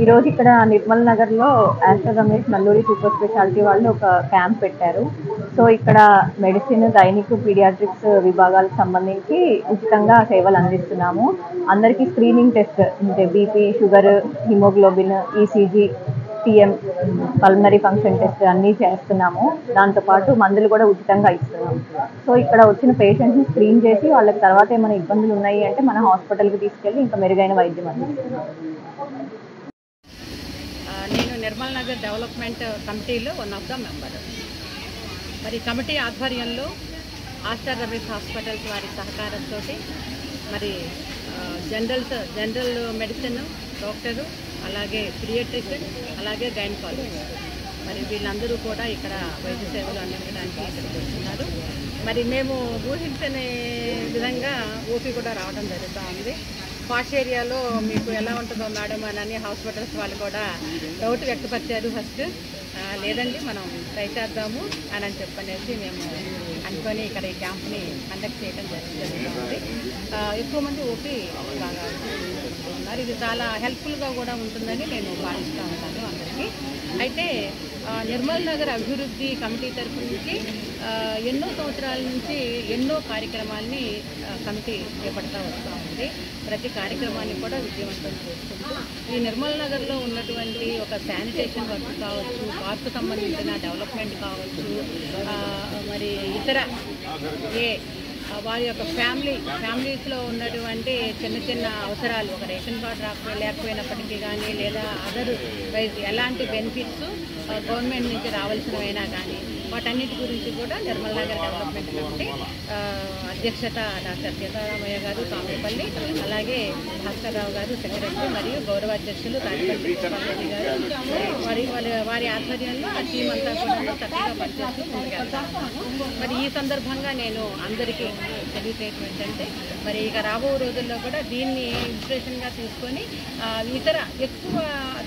ఈరోజు ఇక్కడ నిర్మల్ నగర్లో Aster Ramesh Nalluri super speciality వాళ్ళు ఒక క్యాంప్ పెట్టారు. సో ఇక్కడ మెడిసిన్, గైనిక్, పీడియాట్రిక్స్ విభాగాలకు సంబంధించి ఉచితంగా సేవలు అందిస్తున్నాము. అందరికీ స్క్రీనింగ్ టెస్ట్ అంటే BP, sugar, haemoglobin, ECG, TM, pulmonary function test అన్నీ చేస్తున్నాము. దాంతోపాటు మందులు కూడా ఉచితంగా ఇస్తున్నాము. సో ఇక్కడ వచ్చిన పేషెంట్ని స్క్రీన్ చేసి వాళ్ళకి తర్వాత ఏమైనా ఇబ్బందులు ఉన్నాయి అంటే మన హాస్పిటల్కి తీసుకెళ్ళి ఇంకా మెరుగైన వైద్యం అందిస్తున్నాము. నేను నిర్మల్ నగర్ డెవలప్మెంట్ కమిటీలో వన్ ఆఫ్ ద మెంబర్. మరి కమిటీ ఆధ్వర్యంలో ఆస్టర్ రమేష్ హాస్పిటల్స్ వారి సహకారంతో మరి జనరల్ మెడిసిన్ డాక్టరు, అలాగే పీడియాట్రిషియన్, అలాగే గైనకాలజిస్ట్ మరి వీళ్ళందరూ కూడా ఇక్కడ వైద్య సేవలు అందించడానికి ఇక్కడికి వస్తున్నారు. మరి మేము ఊహించని విధంగా ఓపీ కూడా రావడం జరుగుతూ ఉంది. పాష్ ఏరియాలో మీకు ఎలా ఉంటుందో మేడం అని హాస్పిటల్స్ వాళ్ళు కూడా డౌట్ వ్యక్తపరిచారు. ఫస్ట్ లేదండి మనం ట్రై చేద్దాము అని చెప్పనేసి మేము అనుకొని ఇక్కడ ఈ క్యాంప్ని కండక్ట్ చేయడం జరుగుతుంది. ఎక్కువ మంది ఓపీ బాగా ఉన్నారు. ఇది చాలా హెల్ప్ఫుల్గా కూడా ఉంటుందని నేను భావిస్తూ ఉంటాను అందరికీ. అయితే నిర్మల్ నగర్ అభివృద్ధి కమిటీ తరఫు నుంచి ఎన్నో సంవత్సరాల నుంచి ఎన్నో కార్యక్రమాల్ని కమిటీ చేపడుతూ వస్తూ ఉంది. ప్రతి కార్యక్రమాన్ని కూడా విజయవంతం చేస్తుంది. ఈ నిర్మల్ నగర్లో ఉన్నటువంటి ఒక శానిటేషన్ వర్క్ కావచ్చు, పార్కు సంబంధించిన డెవలప్మెంట్ కావచ్చు, మరి ఇతర వారి యొక్క ఫ్యామిలీస్లో ఉన్నటువంటి చిన్న చిన్న అవసరాలు, ఒక రేషన్ కార్డు లేకపోయినప్పటికీ కానీ లేదా అదర్ వైజ్ ఎలాంటి బెనిఫిట్స్ గవర్నమెంట్ నుంచి రావాల్సినవైనా కానీ వాటన్నిటి గురించి కూడా నిర్మల్ నగర్ డెవలప్మెంట్ కమిటీ అధ్యక్షత డాక్టర్ సీతారామయ్య గారు కామేపల్లి, అలాగే భాస్కర్రావు గారు సెక్రటరీ, మరియు గౌరవ అధ్యక్షులు తాడిపల్లి రెడ్డి గారు వారి ఆధ్వర్యంలో ఆ టీం అంతా కూడా చక్కగా పనిచేస్తూ ముందుకెళ్తాము. మరి ఈ సందర్భంగా నేను అందరికీ తెలియజేయడం ఏంటంటే మరి ఇక రాబో రోజుల్లో కూడా దీన్ని ఇన్స్పిరేషన్గా తీసుకొని ఇతర ఎక్కువ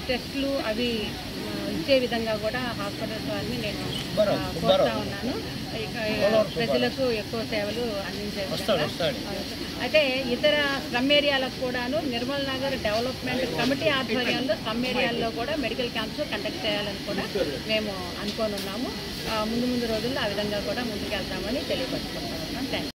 టెస్టులు అవి ఇచ్చే విధంగా కూడా హాస్పిటల్స్ వారిని నేను కోరుతా ఉన్నాను. ప్రజలకు ఎక్కువ సేవలు అందించే విధంగా. అయితే ఇతర స్లమ్ ఏరియాలకు కూడాను నిర్మల్ నగర్ డెవలప్మెంట్ కమిటీ ఆధ్వర్యంలో స్లమ్ ఏరియాల్లో కూడా మెడికల్ క్యాంప్స్ కండక్ట్ చేయాలని కూడా మేము అనుకోనున్నాము. ముందు రోజుల్లో ఆ విధంగా కూడా ముందుకెళ్తామని తెలియపరుచుకుంటున్నాం. Thank you.